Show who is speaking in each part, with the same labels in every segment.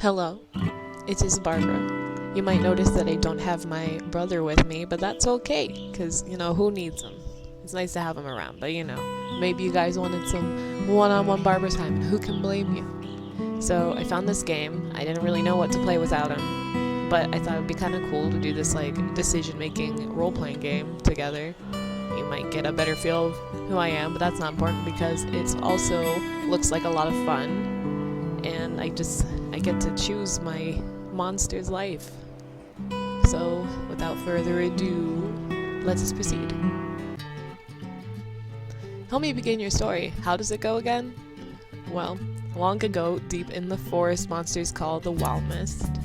Speaker 1: Hello, it is Barbara. You might notice that I don't have my brother with me, but that's okay, because, who needs him? It's nice to have him around, but maybe you guys wanted some one-on-one Barbara time, and who can blame you? So I found this game. I didn't really know what to play without him, but I thought it would be kind of cool to do this, decision-making role-playing game together. You might get a better feel of who I am, but that's not important because it also looks like a lot of fun, and I get to choose my monster's life. So, without further ado, let us proceed. Help me begin your story. How does it go again? Well, long ago, deep in the forest, monsters called the WEEMEE.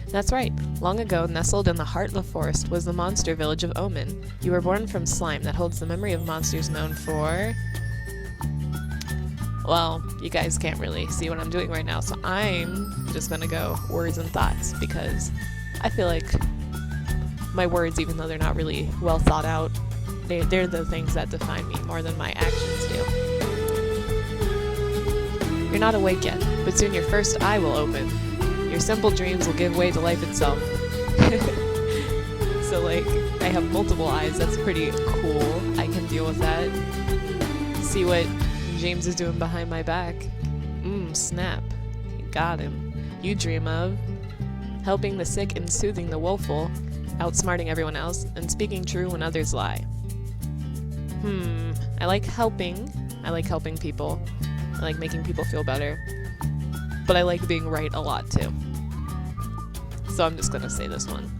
Speaker 1: That's right. Long ago, nestled in the heart of the forest, was the monster village of Omen. You were born from slime that holds the memory of monsters known for... Well, you guys can't really see what I'm doing right now, so I'm just gonna go words and thoughts, because I feel like my words, even though they're not really well thought out, they're the things that define me more than my actions do. You're not awake yet, but soon your first eye will open. Your simple dreams will give way to life itself. So, I have multiple eyes. That's pretty cool. I can deal with that. See what James is doing behind my back. Snap. Got him. You dream of helping the sick and soothing the woeful, outsmarting everyone else, and speaking true when others lie. I like helping. I like helping people. I like making people feel better. But I like being right a lot too. So I'm just gonna say this one.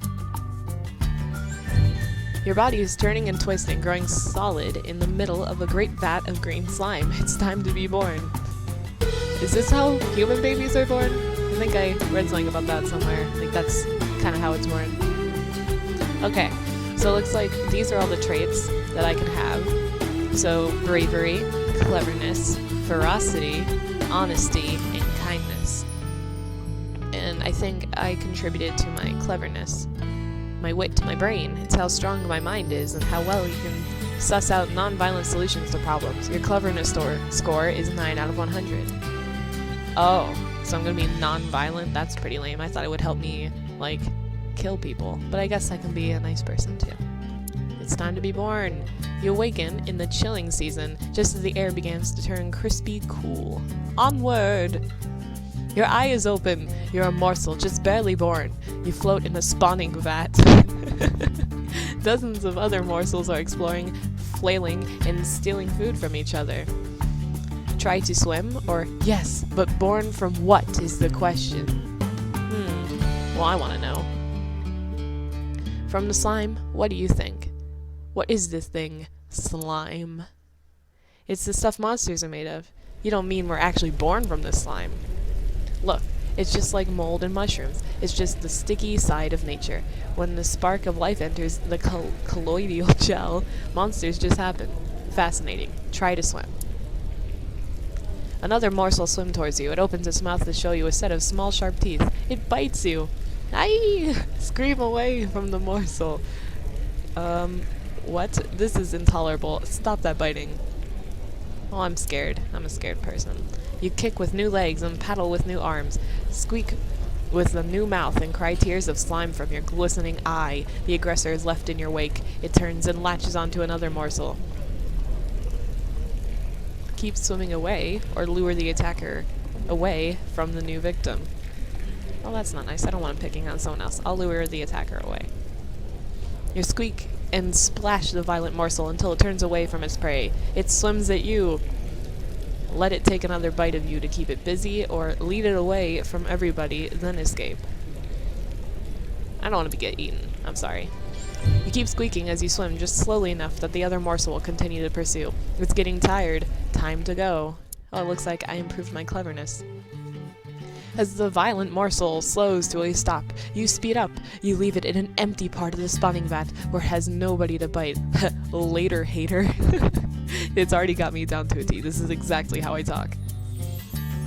Speaker 1: Your body is turning and twisting, growing solid in the middle of a great vat of green slime. It's time to be born. Is this how human babies are born? I think I read something about that somewhere. I think that's kind of how it's born. Okay, so it looks like these are all the traits that I can have. So bravery, cleverness, ferocity, honesty, and kindness. And I think I contributed to my cleverness. My wit to my brain. It's how strong my mind is and how well you can suss out non-violent solutions to problems. Your cleverness score is 9 out of 100. Oh, so I'm gonna be non-violent? That's pretty lame. I thought it would help me, kill people. But I guess I can be a nice person too. It's time to be born. You awaken in the chilling season, just as the air begins to turn crispy cool. Onward! Your eye is open. You're a morsel, just barely born. You float in a spawning vat. Dozens of other morsels are exploring, flailing, and stealing food from each other. Try to swim, or yes, but born from what is the question? Well, I want to know. From the slime, what do you think? What is this thing? Slime. It's the stuff monsters are made of. You don't mean we're actually born from this slime. Look, it's just like mold and mushrooms. It's just the sticky side of nature. When the spark of life enters the colloidal gel, monsters just happen. Fascinating. Try to swim. Another morsel swims towards you. It opens its mouth to show you a set of small sharp teeth. It bites you. Aye! Scream away from the morsel. What? This is intolerable. Stop that biting. Oh, I'm scared. I'm a scared person. You kick with new legs and paddle with new arms. Squeak with a new mouth and cry tears of slime from your glistening eye. The aggressor is left in your wake. It turns and latches onto another morsel. Keep swimming away, or lure the attacker away from the new victim. Oh, that's not nice. I don't want him picking on someone else. I'll lure the attacker away. You squeak and splash the violent morsel until it turns away from its prey. It swims at you. Let it take another bite of you to keep it busy, or lead it away from everybody, then escape. I don't want to get eaten. I'm sorry. You keep squeaking as you swim just slowly enough that the other morsel will continue to pursue. It's getting tired. Time to go. Oh, it looks like I improved my cleverness. As the violent morsel slows to a stop, you speed up. You leave it in an empty part of the spawning vat where it has nobody to bite. Later, hater. It's already got me down to a T. This is exactly how I talk.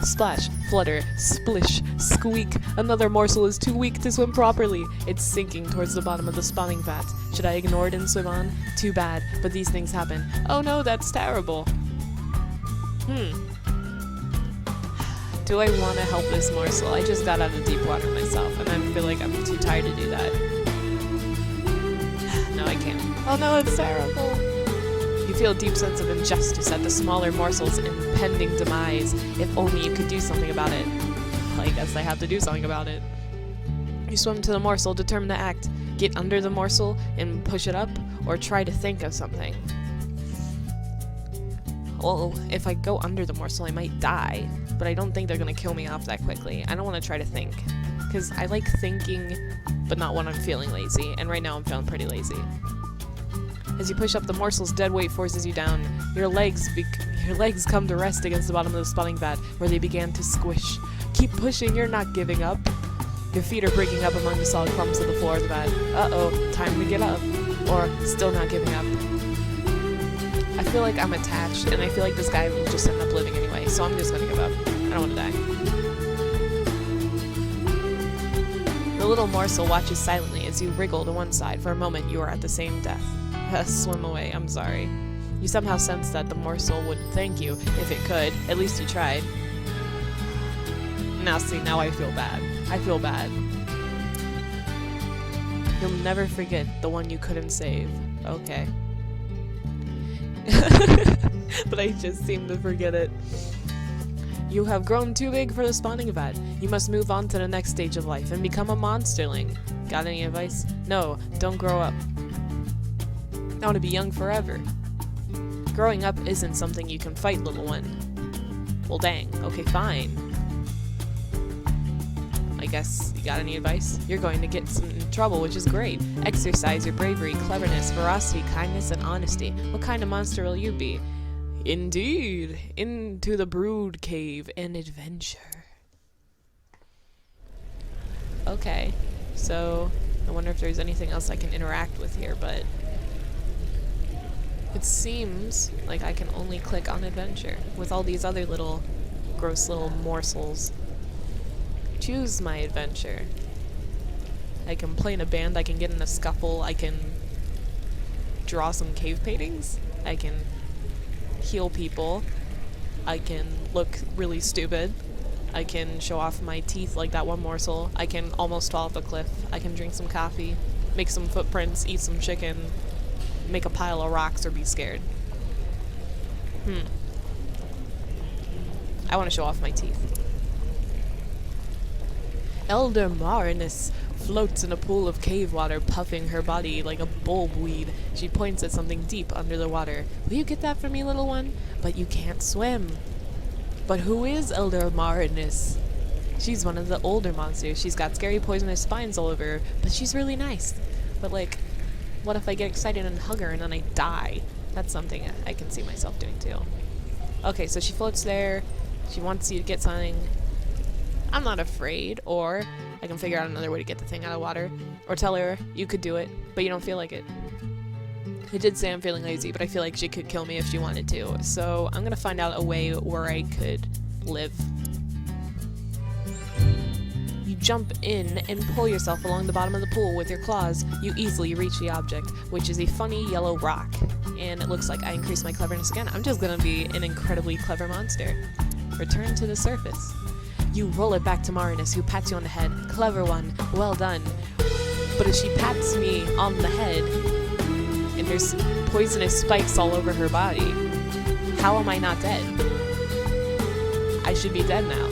Speaker 1: Splash, flutter, splish, squeak. Another morsel is too weak to swim properly. It's sinking towards the bottom of the spawning vat. Should I ignore it and swim on? Too bad, but these things happen. Oh no, that's terrible. Do I want to help this morsel? I just got out of deep water myself, and I feel like I'm too tired to do that. No, I can't. Oh no, it's terrible! You feel a deep sense of injustice at the smaller morsel's impending demise. If only you could do something about it. Well, I guess I have to do something about it. You swim to the morsel, determined to act. Get under the morsel and push it up, or try to think of something. Well, if I go under the morsel, I might die, but I don't think they're gonna kill me off that quickly. I don't want to try to think, because I like thinking, but not when I'm feeling lazy, and right now I'm feeling pretty lazy. As you push up, the morsel's dead weight forces you down. Your legs come to rest against the bottom of the spawning vat, where they began to squish. Keep pushing, you're not giving up. Your feet are breaking up among the solid clumps of the floor of the vat. Uh-oh, time to get up. Or, still not giving up. I feel like I'm attached, and I feel like this guy will just end up living anyway, so I'm just gonna give up. I don't want to die. The little morsel watches silently as you wriggle to one side. For a moment, you are at the same death. Swim away, I'm sorry. You somehow sense that the morsel would thank you if it could. At least you tried. Now see, now I feel bad. I feel bad. You'll never forget the one you couldn't save. Okay. But I just seem to forget it. You have grown too big for the spawning vat. You must move on to the next stage of life and become a monsterling. Got any advice? No, don't grow up. I want to be young forever. Growing up isn't something you can fight, little one. Well, dang. Okay, fine. I guess you got any advice? You're going to get some trouble, which is great. Exercise your bravery, cleverness, ferocity, kindness, and honesty. What kind of monster will you be? Indeed, into the brood cave and adventure. Okay, so I wonder if there's anything else I can interact with here, but it seems like I can only click on adventure with all these other little gross little morsels. Choose my adventure. I can play in a band, I can get in a scuffle, I can draw some cave paintings, I can heal people, I can look really stupid, I can show off my teeth like that one morsel, I can almost fall off a cliff, I can drink some coffee, make some footprints, eat some chicken, make a pile of rocks, or be scared. I want to show off my teeth. Elder Marinus floats in a pool of cave water, puffing her body like a bulbweed. She points at something deep under the water. Will you get that for me, little one? But you can't swim. But who is Elder Marinus? She's one of the older monsters. She's got scary poisonous spines all over her, but she's really nice. But like, what if I get excited and hug her and then I die? That's something I can see myself doing too. Okay, so she floats there. She wants you to get something. I'm not afraid, or I can figure out another way to get the thing out of water, or tell her you could do it, but you don't feel like it. I did say I'm feeling lazy, but I feel like she could kill me if she wanted to, so I'm gonna find out a way where I could live. You jump in and pull yourself along the bottom of the pool with your claws. You easily reach the object, which is a funny yellow rock, and it looks like I increased my cleverness again. I'm just gonna be an incredibly clever monster. Return to the surface. You roll it back to Marinus, who pats you on the head. Clever one, well done. But as she pats me on the head, and there's poisonous spikes all over her body, how am I not dead? I should be dead now.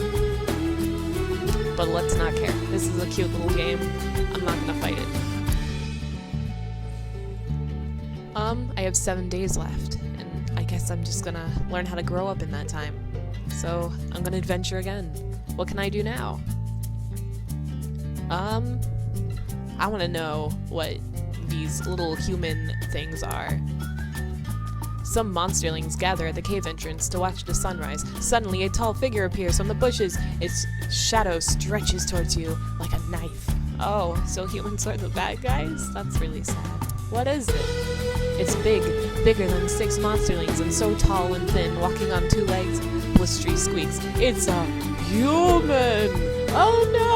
Speaker 1: But let's not care. This is a cute little game. I'm not gonna fight it. I have 7 days left, and I guess I'm just gonna learn how to grow up in that time. So, I'm gonna adventure again. What can I do now? I want to know what these little human things are. Some monsterlings gather at the cave entrance to watch the sunrise. Suddenly, a tall figure appears from the bushes. Its shadow stretches towards you like a knife. Oh, so humans are the bad guys? That's really sad. What is it? It's big, bigger than 6 monsterlings, and so tall and thin, walking on 2 legs. Blistery squeaks. It's a human! Oh no!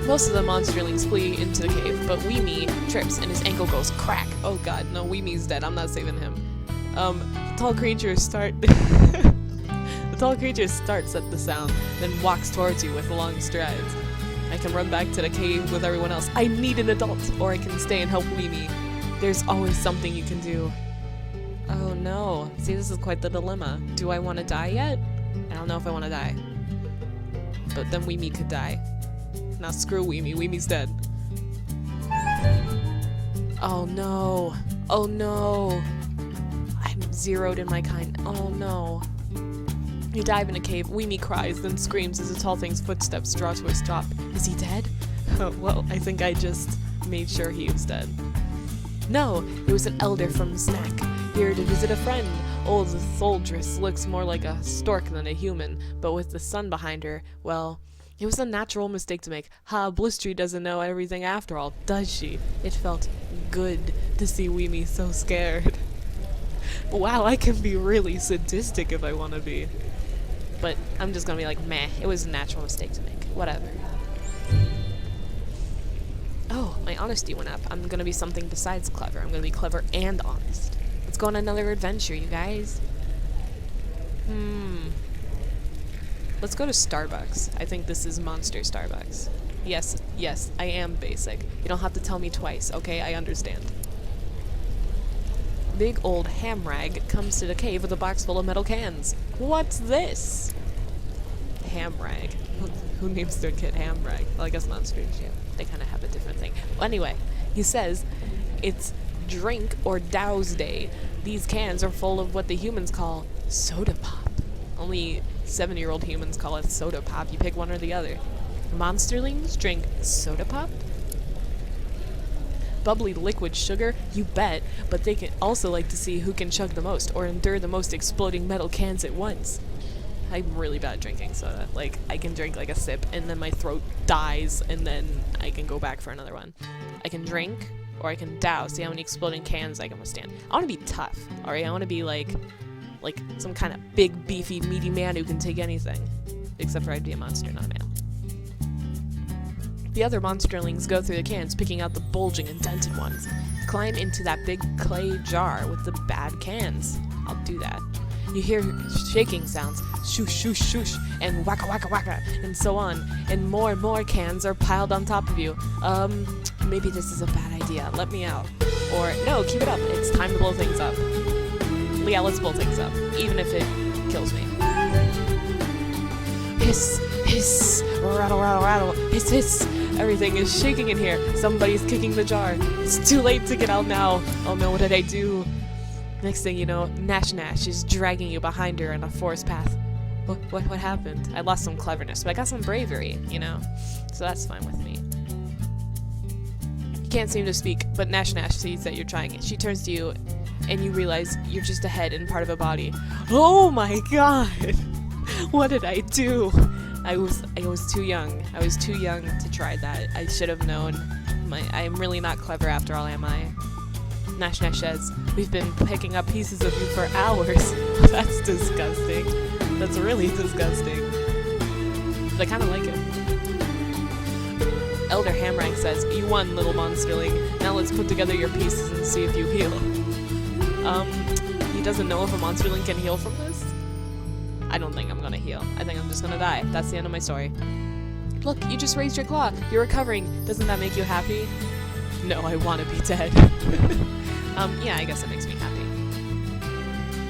Speaker 1: Most of the monsterlings flee into the cave, but WEEMEE trips and his ankle goes crack. Oh god, no, WEEMEE's dead. I'm not saving him. The tall creatures start... the The tall creature starts at the sound, then walks towards you with long strides. I can run back to the cave with everyone else. I need an adult, or I can stay and help WEEMEE. There's always something you can do. Oh no. See, this is quite the dilemma. Do I want to die yet? I don't know if I want to die. But then WEEMEE could die. Now screw WEEMEE. WEEMEE's dead. Oh no. Oh no. I'm zeroed in my kind. Oh no. You dive in a cave. WEEMEE cries, then screams as the tall thing's footsteps draw to a stop. Is he dead? Well, I think I just made sure he was dead. No, it was an elder from Snack, here to visit a friend. Old Soldress looks more like a stork than a human, but with the sun behind her, well, it was a natural mistake to make. Ha, Blistry doesn't know everything after all, does she? It felt good to see WEEMEE so scared. Wow, I can be really sadistic if I want to be. But I'm just gonna be like, meh, it was a natural mistake to make. Whatever. Oh, my honesty went up. I'm gonna be something besides clever. I'm gonna be clever and honest. Let's go on another adventure, you guys. Let's go to Starbucks. I think this is Monster Starbucks. Yes, yes, I am basic. You don't have to tell me twice, okay? I understand. Big old Hamrag comes to the cave with a box full of metal cans. What's this? Hamrag. Who names their kid Hamrag? Well, I guess monsters, yeah. They kind of have a different thing. Well, anyway, he says it's drink or douse day. These cans are full of what the humans call soda pop. Only 7-year-old humans call it soda pop. You pick one or the other. Monsterlings drink soda pop? Bubbly liquid sugar? You bet, but they can also like to see who can chug the most or endure the most exploding metal cans at once. I'm really bad at drinking soda. Like, I can drink like a sip and then my throat dies and then I can go back for another one. I can drink or I can douse. See how many exploding cans I can withstand. I want to be tough, alright? I want to be like some kind of big, beefy, meaty man who can take anything. Except for I'd be a monster, not a male. The other monsterlings go through the cans, picking out the bulging and dented ones. Climb into that big clay jar with the bad cans. I'll do that. You hear shaking sounds, shoosh, shoosh, shoosh, and waka, waka, waka, and so on. And more cans are piled on top of you. Maybe this is a bad idea. Let me out. Or, no, keep it up. It's time to blow things up. Yeah, let's blow things up, even if it kills me. Hiss, hiss, rattle, rattle, rattle, hiss, hiss. Everything is shaking in here. Somebody's kicking the jar. It's too late to get out now. Oh no, what did I do? Next thing you know, Nash Nash is dragging you behind her on a forest path. What happened? I lost some cleverness, but I got some bravery, you know? So that's fine with me. You can't seem to speak, but Nash Nash sees that you're trying it. She turns to you, and you realize you're just a head and part of a body. Oh my god! What did I do? I was too young. I was too young to try that. I should have known. I am really not clever after all, am I? Nash Nash says, we've been picking up pieces of you for hours. That's disgusting. That's really disgusting. But I kind of like it. Elder Hamrang says, you won, little monsterling. Now let's put together your pieces and see if you heal. He doesn't know if a monsterling can heal from this? I don't think I'm gonna heal. I think I'm just gonna die. That's the end of my story. Look, you just raised your claw. You're recovering. Doesn't that make you happy? No, I want to be dead. Yeah, I guess it makes me happy.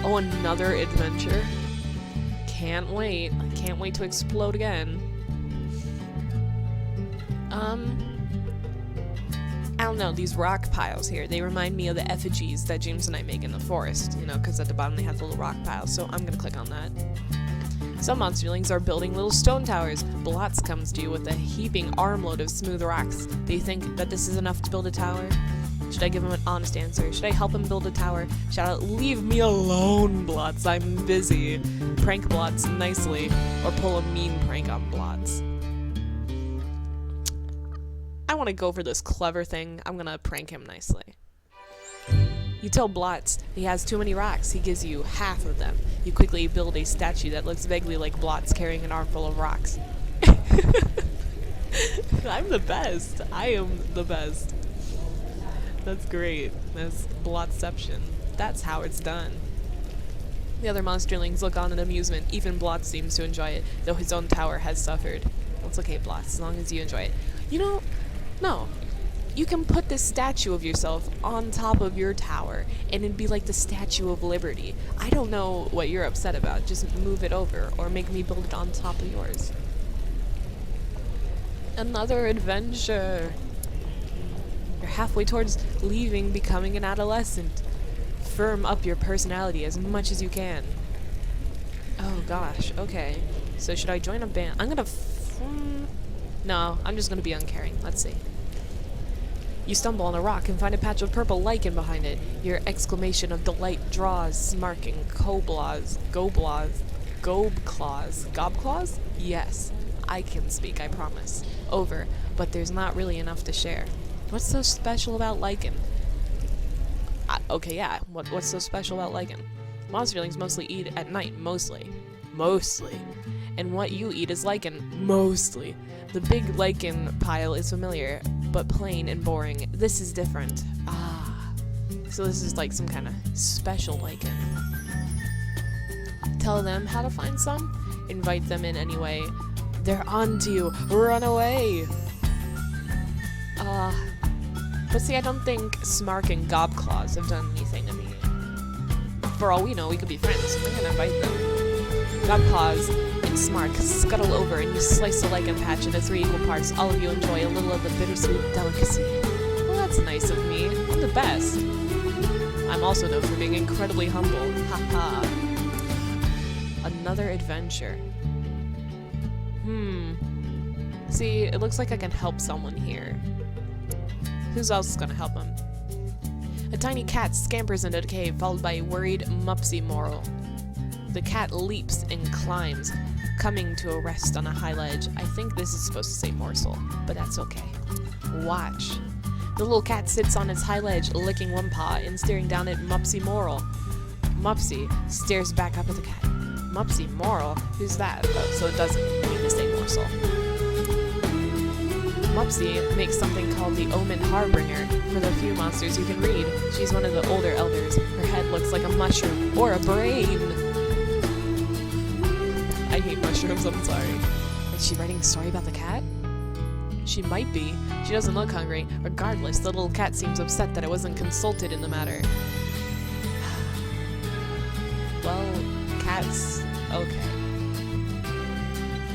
Speaker 1: Oh, another adventure. Can't wait. I can't wait to explode again. I don't know, these rock piles here, they remind me of the effigies that James and I make in the forest, you know, because at the bottom they have the little rock piles, so I'm gonna click on that. Some monsterlings are building little stone towers. Blotz comes to you with a heaping armload of smooth rocks. Do you think that this is enough to build a tower? Should I give him an honest answer? Should I help him build a tower? Shout out, leave me alone, Blotz, I'm busy. Prank Blotz nicely, or pull a mean prank on Blotz. I want to go for this clever thing. I'm gonna prank him nicely. You tell Blotz he has too many rocks. He gives you half of them. You quickly build a statue that looks vaguely like Blotz carrying an armful of rocks. I'm the best. I am the best. That's great. That's Blotzception. That's how it's done. The other monsterlings look on in amusement. Even Blotz seems to enjoy it, though his own tower has suffered. Well, it's okay, Blotz, as long as you enjoy it. You know, no. You can put this statue of yourself on top of your tower, and it'd be like the Statue of Liberty. I don't know what you're upset about. Just move it over, or make me build it on top of yours. Another adventure. You're halfway towards leaving, becoming an adolescent. Firm up your personality as much as you can. Oh gosh, okay. So should I join a band? I'm gonna no, I'm just gonna be uncaring. Let's see. You stumble on a rock and find a patch of purple lichen behind it. Your exclamation of delight draws smarking gobclaws? Yes, I can speak, I promise. Over, but there's not really enough to share. What's so special about lichen? Okay, yeah, what's so special about lichen? Monsterlings mostly eat at night, mostly. And what you eat is lichen, mostly. The big lichen pile is familiar, but plain and boring. This is different. Ah. So this is like some kind of special lichen. Tell them how to find some? Invite them in anyway. They're on to you. Run away! But see, I don't think Smark and Gobclaws have done anything to me. For all we know, we could be friends. I'm gonna invite them. Gobclaws and Smark scuttle over and you slice the lichen patch into 3 equal parts. All of you enjoy a little of the bittersweet delicacy. Well, that's nice of me. I'm the best. I'm also known for being incredibly humble. Haha. Another adventure. See, it looks like I can help someone here. Who else is gonna help him? A tiny cat scampers into the cave, followed by a worried Mupsy Moral. The cat leaps and climbs, coming to a rest on a high ledge. I think this is supposed to say morsel, but that's okay. Watch. The little cat sits on its high ledge, licking one paw and staring down at Mupsy Moral. Mupsy stares back up at the cat. Mupsy Moral? Who's that? Oh, so it doesn't mean to say morsel. Mupsy makes something called the Omen Harbinger for the few monsters who can read. She's one of the older elders. Her head looks like a mushroom or a brain. I hate mushrooms, I'm sorry. Is she writing a story about the cat? She might be. She doesn't look hungry. Regardless, the little cat seems upset that it wasn't consulted in the matter. Well, cats, okay.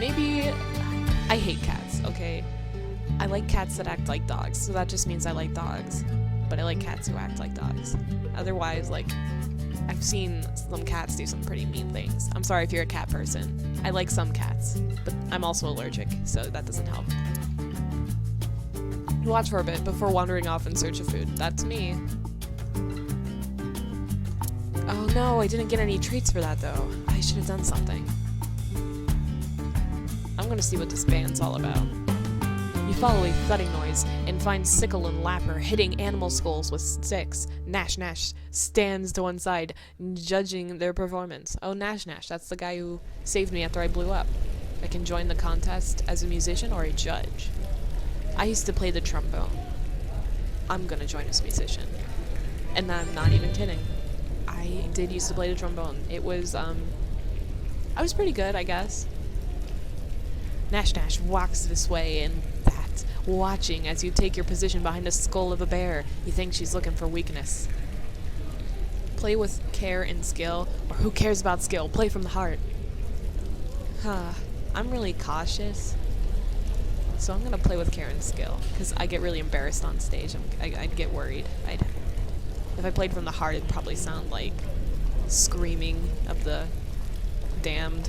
Speaker 1: Maybe I hate cats, okay? I like cats that act like dogs, so that just means I like dogs. But I like cats who act like dogs. Otherwise, like, I've seen some cats do some pretty mean things. I'm sorry if you're a cat person. I like some cats, but I'm also allergic, so that doesn't help. Watch for a bit before wandering off in search of food. That's me. Oh no, I didn't get any treats for that though. I should have done something. I'm gonna see what this band's all about. You follow a thudding noise and find Sickle and Lapper hitting animal skulls with sticks. Nash Nash stands to one side, judging their performance. Oh, Nash Nash, that's the guy who saved me after I blew up. I can join the contest as a musician or a judge. I used to play the trombone. I'm gonna join as a musician. And I'm not even kidding. I did used to play the trombone. It was, I was pretty good, I guess. Nash Nash walks this way and that, watching as you take your position behind the skull of a bear. You think she's looking for weakness. Play with care and skill, or who cares about skill? Play from the heart. I'm really cautious, so I'm gonna play with care and skill, because I get really embarrassed on stage. I'd get worried. If I played from the heart, it'd probably sound like screaming of the damned.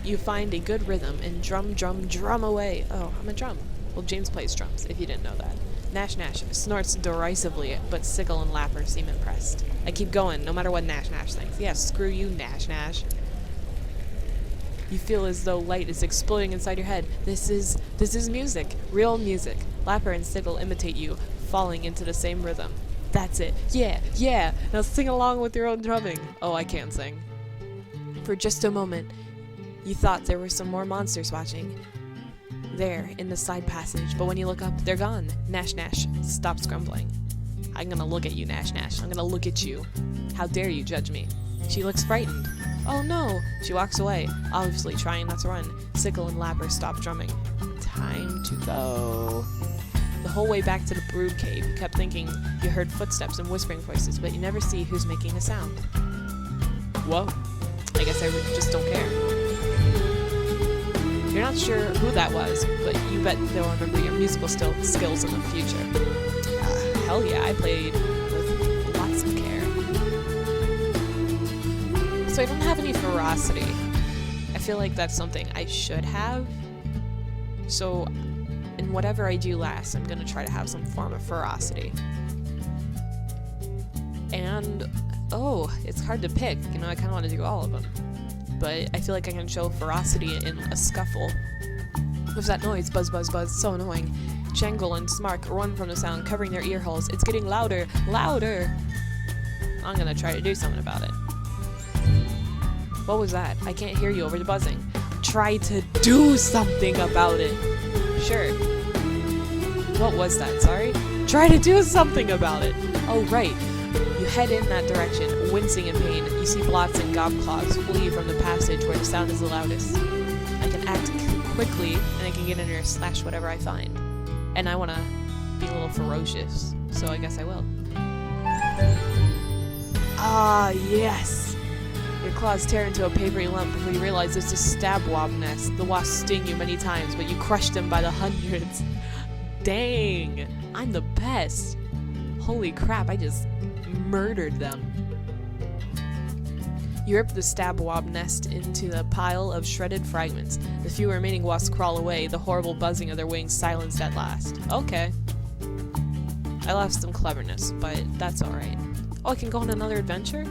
Speaker 1: You find a good rhythm and drum, drum, drum away. Oh, I'm a drum. Well, James plays drums, if you didn't know that. Nash Nash snorts derisively, but Sickle and Lapper seem impressed. I keep going, no matter what Nash Nash thinks. Yeah, screw you, Nash Nash. You feel as though light is exploding inside your head. This is music. Real music. Lapper and Sickle imitate you, falling into the same rhythm. That's it. Yeah, yeah. Now sing along with your own drumming. Oh, I can't sing. For just a moment, you thought there were some more monsters watching. There, in the side passage, but when you look up, they're gone. Nash Nash stops grumbling. I'm gonna look at you, Nash Nash. I'm gonna look at you. How dare you judge me? She looks frightened. Oh no! She walks away, obviously trying not to run. Sickle and Lapper stop drumming. Time to go. The whole way back to the brood cave, you kept thinking you heard footsteps and whispering voices, but you never see who's making a sound. Whoa. I guess I just don't care. You're not sure who that was, but you bet they'll remember your musical skills in the future. Hell yeah, I played with lots of care. So I don't have any ferocity. I feel like that's something I should have. So in whatever I do last, I'm gonna try to have some form of ferocity. And, oh, it's hard to pick. You know, I kind of want to do all of them. But I feel like I can show ferocity in a scuffle. What's that noise? Buzz, buzz, buzz. So annoying. Jangle and Smark run from the sound, covering their ear holes. It's getting louder, louder. I'm gonna try to do something about it. What was that? I can't hear you over the buzzing. Try to do something about it. Sure. What was that? Sorry? Try to do something about it. Oh, right. You head in that direction, wincing in pain. You see Blots and Gobclaws flee from the passage where the sound is the loudest. I can act quickly, and I can get in there slash whatever I find. And I want to be a little ferocious, so I guess I will. Ah, yes! Your claws tear into a papery lump before you realize it's a stab wasp nest. The wasps sting you many times, but you crush them by the hundreds. Dang! I'm the best! Holy crap, I just murdered them. You rip the stab wasp nest into the pile of shredded fragments. The few remaining wasps crawl away, the horrible buzzing of their wings silenced at last. Okay. I lost some cleverness, but that's alright. Oh, I can go on another adventure?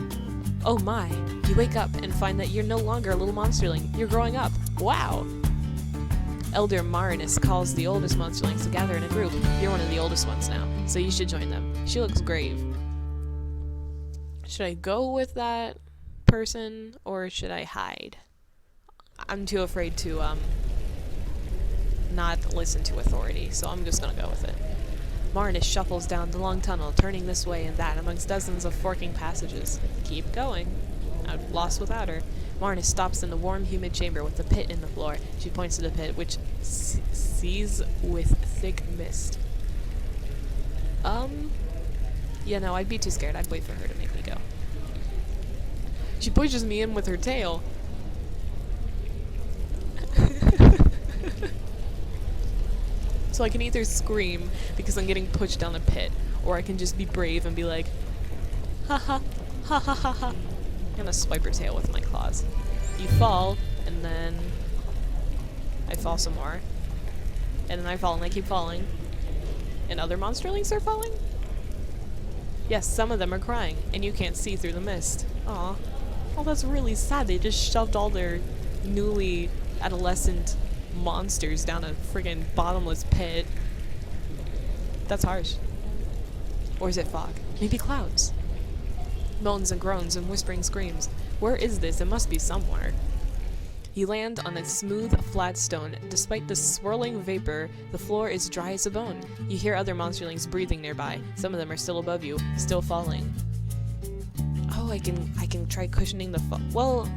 Speaker 1: Oh my. You wake up and find that you're no longer a little monsterling. You're growing up. Wow. Elder Marinus calls the oldest monsterlings to gather in a group. You're one of the oldest ones now, so you should join them. She looks grave. Should I go with that person, or should I hide? I'm too afraid to, not listen to authority, so I'm just gonna go with it. Marinus shuffles down the long tunnel, turning this way and that amongst dozens of forking passages. Keep going. I'm lost without her. Marinus stops in the warm, humid chamber with the pit in the floor. She points to the pit, which sees with thick mist. Yeah, no, I'd be too scared. I'd wait for her to make me go. She pushes me in with her tail. So I can either scream because I'm getting pushed down a pit, or I can just be brave and be like, ha ha, ha ha ha ha. I'm gonna swipe her tail with my claws. You fall, and then I fall some more. And then I fall and I keep falling. And other monsterlings are falling? Yes, some of them are crying, and you can't see through the mist. Aw. Oh, that's really sad. They just shoved all their newly adolescent monsters down a friggin' bottomless pit. That's harsh. Or is it fog? Maybe clouds. Moans and groans and whispering screams. Where is this? It must be somewhere. You land on a smooth, flat stone. Despite the swirling vapor, the floor is dry as a bone. You hear other monsterlings breathing nearby. Some of them are still above you, still falling. Oh, I can try cushioning the fall. Well,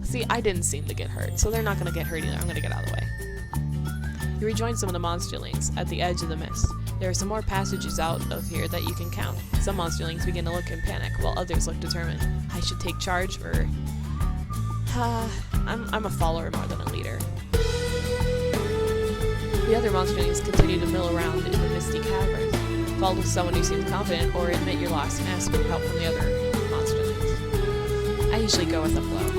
Speaker 1: see, I didn't seem to get hurt, so they're not gonna get hurt either. I'm gonna get out of the way. You rejoin some of the monsterlings at the edge of the mist. There are some more passages out of here that you can count. Some monsterlings begin to look in panic, while others look determined. I should take charge, or... I'm a follower more than a leader. The other monsterlings continue to mill around in the misty caverns. Follow someone who seems confident, or admit you're lost and ask for help from the other monsterlings. I usually go with the flow.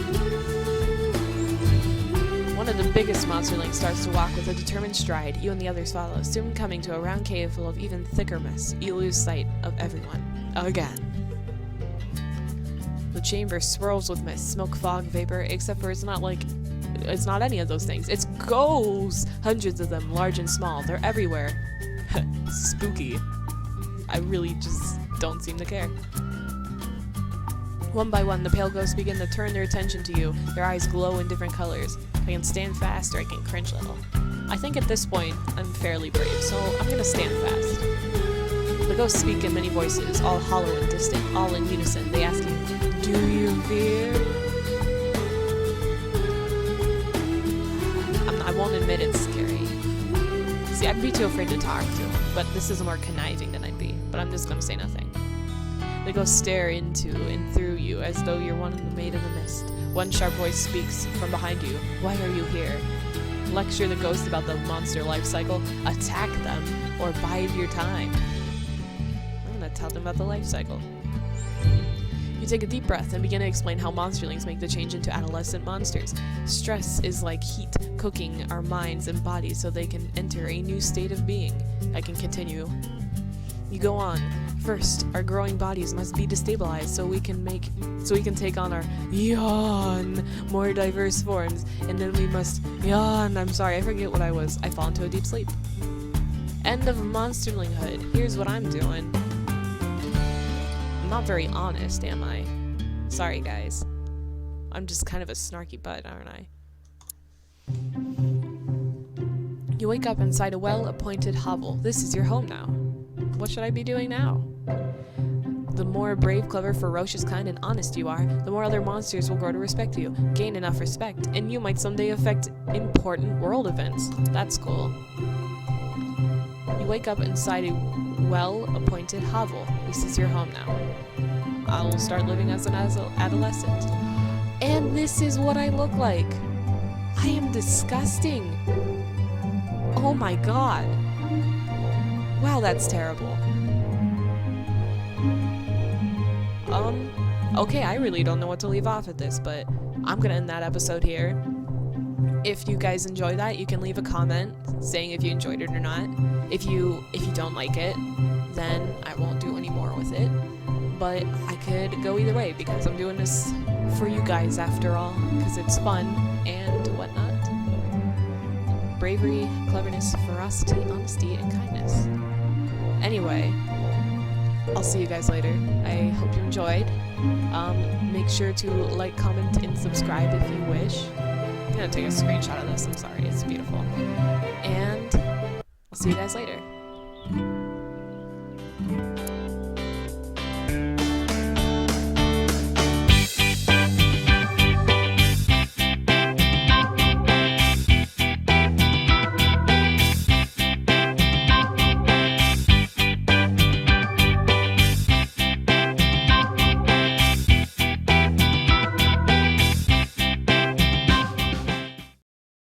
Speaker 1: One of the biggest monsterlings starts to walk with a determined stride. You and the others follow, soon coming to a round cave full of even thicker mist. You lose sight of everyone. Again. The chamber swirls with mist, smoke, fog, vapor, except for it's not any of those things. It's ghosts! Hundreds of them, large and small. They're everywhere. Spooky. I really just don't seem to care. One by one, the pale ghosts begin to turn their attention to you. Their eyes glow in different colors. I can stand fast or I can cringe a little. I think at this point, I'm fairly brave, so I'm gonna stand fast. The ghosts speak in many voices, all hollow and distant, all in unison. They ask you, do you fear? I won't admit it's scary. See, I'd be too afraid to talk to him, but this is more conniving than I'd be. But I'm just gonna say nothing. The ghosts stare into and through you as though you're one made of the mist. One sharp voice speaks from behind you. Why are you here? Lecture the ghost about the monster life cycle, attack them, or bide your time. I'm gonna tell them about the life cycle. You take a deep breath and begin to explain how monsterlings make the change into adolescent monsters. Stress is like heat, cooking our minds and bodies so they can enter a new state of being. I can continue. You go on. First, our growing bodies must be destabilized so we can take on our yawn, more diverse forms, and then we must yawn. I'm sorry, I forget what I was. I fall into a deep sleep. End of monsterlinghood. Here's what I'm doing. I'm not very honest, am I? Sorry, guys. I'm just kind of a snarky butt, aren't I? You wake up inside a well-appointed hovel. This is your home now. What should I be doing now? The more brave, clever, ferocious, kind, and honest you are, the more other monsters will grow to respect you, gain enough respect, and you might someday affect important world events. That's cool. You wake up inside a well-appointed hovel. This is your home now. I will start living as an adolescent. And this is what I look like. I am disgusting. Oh my god. Wow, that's terrible. Okay, I really don't know what to leave off at this, but I'm gonna end that episode here. If you guys enjoy that, you can leave a comment saying if you enjoyed it or not. If you don't like it, then I won't do any more with it. But I could go either way because I'm doing this for you guys after all, because it's fun and whatnot. Bravery, cleverness, ferocity, honesty, and kindness. Anyway, I'll see you guys later. I hope you enjoyed. Make sure to like, comment, and subscribe if you wish. I'm gonna take a screenshot of this. I'm sorry, it's beautiful. And I'll see you guys later.